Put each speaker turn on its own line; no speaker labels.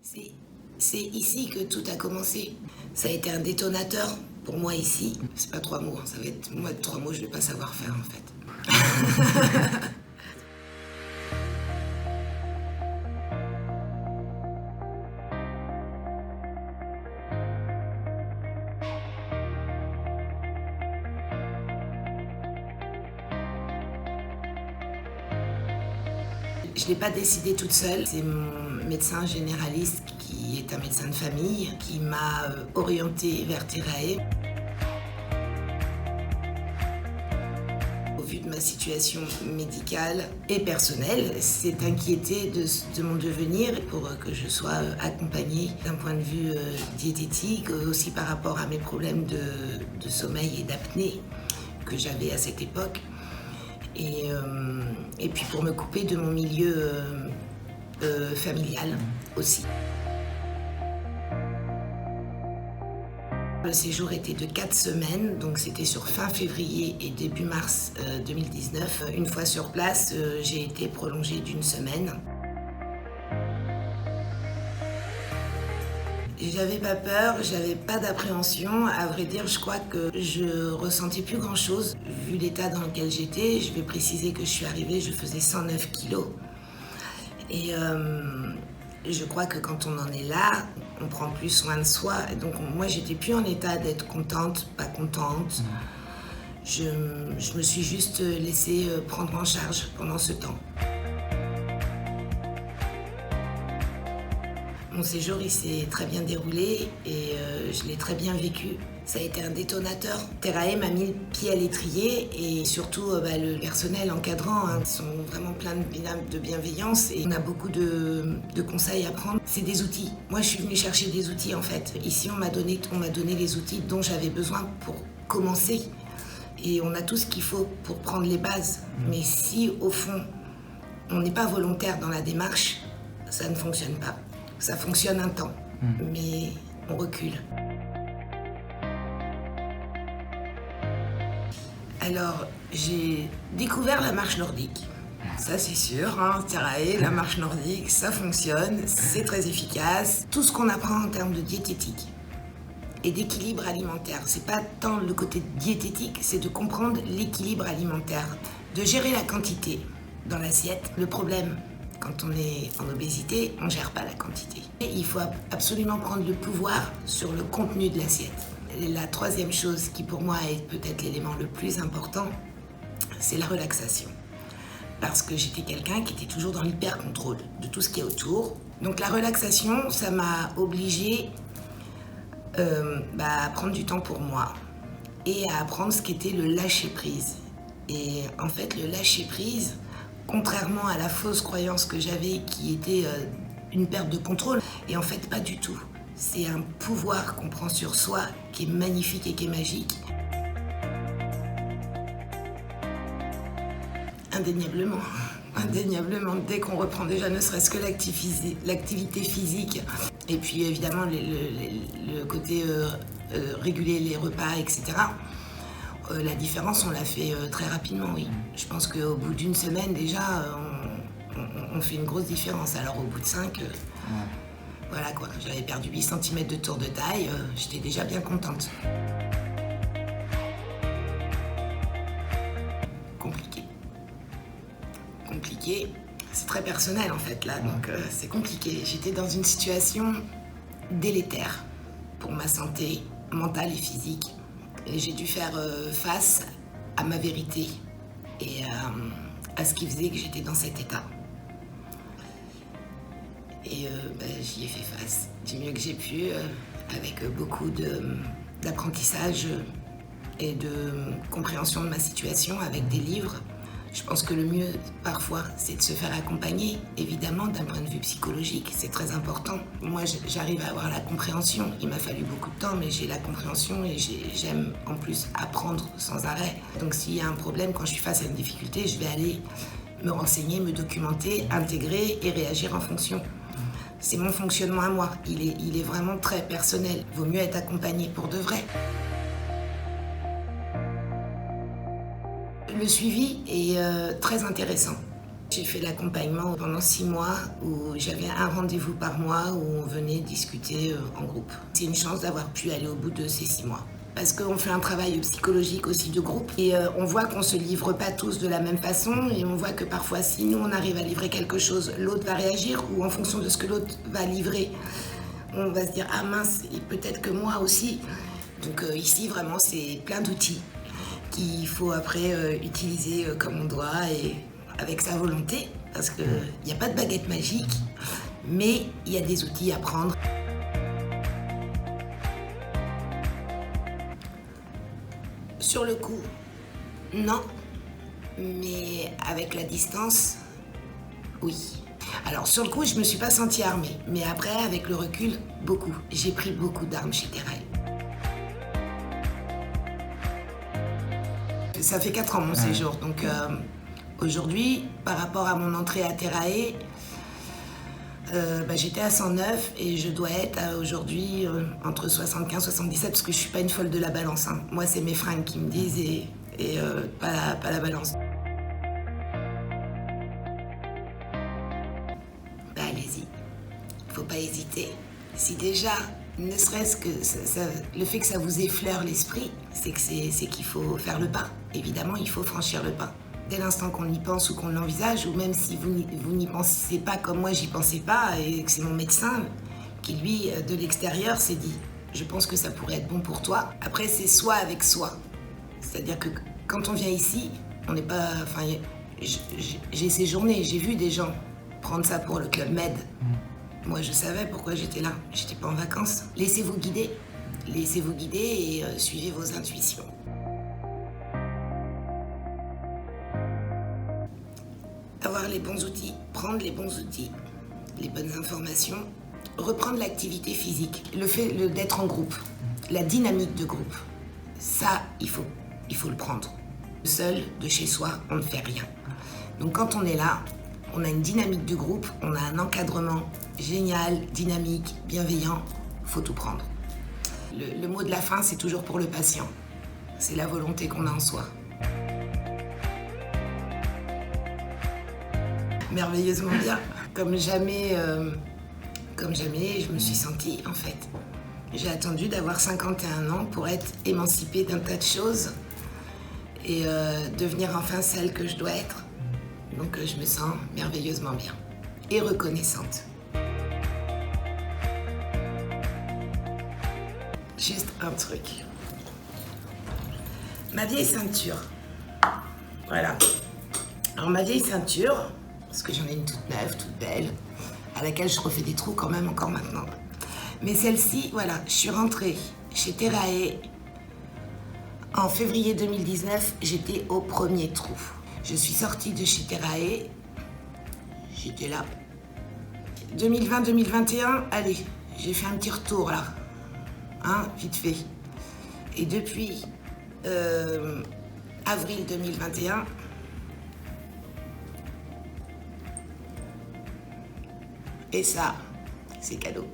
C'est c'est ici que tout a commencé. Ça a été un détonateur pour moi ici. C'est pas 3 mots, ça va être moi de 3 mots, je vais pas savoir faire en fait. Je l'ai pas décidé toute seule. C'est mon médecin généraliste qui est un médecin de famille qui m'a orientée vers Therae. Au vu de ma situation médicale et personnelle, s'est inquiété de mon devenir pour que je sois accompagnée d'un point de vue diététique, aussi par rapport à mes problèmes de sommeil et d'apnée que j'avais à cette époque. Et puis pour me couper de mon milieu familial aussi. Le séjour était de 4 semaines, donc c'était sur fin février et début mars 2019. Une fois sur place, j'ai été prolongée d'1 semaine. J'avais pas peur, j'avais pas d'appréhension. À vrai dire, je crois que je ressentais plus grand-chose. Vu l'état dans lequel j'étais, je vais préciser que je suis arrivée, je faisais 109 kilos. Et je crois que quand on en est là, on prend plus soin de soi. Donc moi, j'étais plus en état d'être contente, pas contente. Je me suis juste laissée prendre en charge pendant ce temps. Mon séjour, il s'est très bien déroulé et je l'ai très bien vécu. Ça a été un détonateur. Therae m'a mis le pied à l'étrier et surtout le personnel encadrant sont vraiment plein de bienveillance et on a beaucoup de conseils à prendre. C'est des outils. Moi, je suis venue chercher des outils en fait. Ici, on m'a donné les outils dont j'avais besoin pour commencer. Et on a tout ce qu'il faut pour prendre les bases. Mais si, au fond, on n'est pas volontaire dans la démarche, ça ne fonctionne pas. Ça fonctionne un temps, mais on recule. Alors, j'ai découvert la marche nordique. Ça, c'est sûr, Therae, la marche nordique, ça fonctionne, c'est très efficace. Tout ce qu'on apprend en termes de diététique et d'équilibre alimentaire, c'est pas tant le côté diététique, c'est de comprendre l'équilibre alimentaire, de gérer la quantité dans l'assiette. Le problème, quand on est en obésité, on ne gère pas la quantité. Et il faut absolument prendre le pouvoir sur le contenu de l'assiette. Et la troisième chose qui pour moi est peut-être l'élément le plus important, c'est la relaxation. Parce que j'étais quelqu'un qui était toujours dans l'hyper-contrôle de tout ce qui est autour. Donc la relaxation, ça m'a obligée à prendre du temps pour moi et à apprendre ce qu'était le lâcher-prise. Et en fait, le lâcher-prise, contrairement à la fausse croyance que j'avais qui était une perte de contrôle, et en fait pas du tout. C'est un pouvoir qu'on prend sur soi qui est magnifique et qui est magique. Indéniablement, dès qu'on reprend déjà ne serait-ce que l'activité physique, et puis évidemment le côté réguler les repas, etc., la différence, on l'a fait très rapidement, oui. Je pense qu'au bout d'1 semaine, déjà, on fait une grosse différence. Alors, au bout de 5, voilà quoi. J'avais perdu 8 cm de tour de taille, j'étais déjà bien contente. Compliqué. C'est très personnel, en fait, là, donc c'est compliqué. J'étais dans une situation délétère pour ma santé mentale et physique. Et j'ai dû faire face à ma vérité et à ce qui faisait que j'étais dans cet état. Et j'y ai fait face du mieux que j'ai pu, avec beaucoup d'apprentissage et de compréhension de ma situation, avec des livres. Je pense que le mieux, parfois, c'est de se faire accompagner, évidemment, d'un point de vue psychologique. C'est très important. Moi, j'arrive à avoir la compréhension. Il m'a fallu beaucoup de temps, mais j'ai la compréhension et j'aime, en plus, apprendre sans arrêt. Donc, s'il y a un problème, quand je suis face à une difficulté, je vais aller me renseigner, me documenter, intégrer et réagir en fonction. C'est mon fonctionnement à moi. Il est vraiment très personnel. Il vaut mieux être accompagné pour de vrai. Le suivi est très intéressant. J'ai fait l'accompagnement pendant 6 mois où j'avais un rendez-vous par mois où on venait discuter en groupe. C'est une chance d'avoir pu aller au bout de ces 6 mois. Parce qu'on fait un travail psychologique aussi de groupe et on voit qu'on ne se livre pas tous de la même façon et on voit que parfois si nous on arrive à livrer quelque chose, l'autre va réagir ou en fonction de ce que l'autre va livrer, on va se dire ah mince, et peut-être que moi aussi. Donc ici vraiment c'est plein d'outils qu'il faut après utiliser comme on doit et avec sa volonté, parce qu'il n'y a pas de baguette magique, mais il y a des outils à prendre. Sur le coup, non, mais avec la distance, oui. Alors sur le coup, je me suis pas sentie armée, mais après, avec le recul, beaucoup. J'ai pris beaucoup d'armes chez Terrail. Ça fait 4 ans mon séjour, donc aujourd'hui, par rapport à mon entrée à Terrae, j'étais à 109 et je dois être aujourd'hui entre 75 et 77 parce que je suis pas une folle de la balance. Hein. Moi, c'est mes fringues qui me disent et pas la balance. Allez-y, faut pas hésiter. Si déjà, ne serait-ce que le fait que ça vous effleure l'esprit, c'est qu'il faut faire le pas. Évidemment, il faut franchir le pas. Dès l'instant qu'on y pense ou qu'on l'envisage, ou même si vous n'y pensez pas comme moi j'y pensais pas, et que c'est mon médecin qui lui, de l'extérieur, s'est dit « je pense que ça pourrait être bon pour toi ». Après, c'est soi avec soi. C'est-à-dire que quand on vient ici, on n'est pas... Enfin, j'ai séjourné, j'ai vu des gens prendre ça pour le Club Med. Moi, je savais pourquoi j'étais là. J'étais pas en vacances. Laissez-vous guider. Laissez-vous guider et suivez vos intuitions. Avoir les bons outils, prendre les bons outils, les bonnes informations, reprendre l'activité physique, le fait d'être en groupe, la dynamique de groupe, ça, il faut le prendre. Seul, de chez soi, on ne fait rien. Donc quand on est là, on a une dynamique de groupe, on a un encadrement génial, dynamique, bienveillant, faut tout prendre. Le mot de la fin, c'est toujours pour le patient. C'est la volonté qu'on a en soi. Merveilleusement bien. Comme jamais, je me suis sentie, en fait. J'ai attendu d'avoir 51 ans pour être émancipée d'un tas de choses et devenir enfin celle que je dois être. Donc je me sens merveilleusement bien et reconnaissante. Juste un truc. Ma vieille ceinture. Voilà. Alors ma vieille ceinture, parce que j'en ai une toute neuve, toute belle, à laquelle je refais des trous quand même encore maintenant. Mais celle-ci, voilà, je suis rentrée chez Terrae en février 2019, j'étais au premier trou. Je suis sortie de chez Terrae, j'étais là. 2020-2021, allez, j'ai fait un petit retour là, hein, vite fait. Et depuis avril 2021, et ça, c'est cadeau.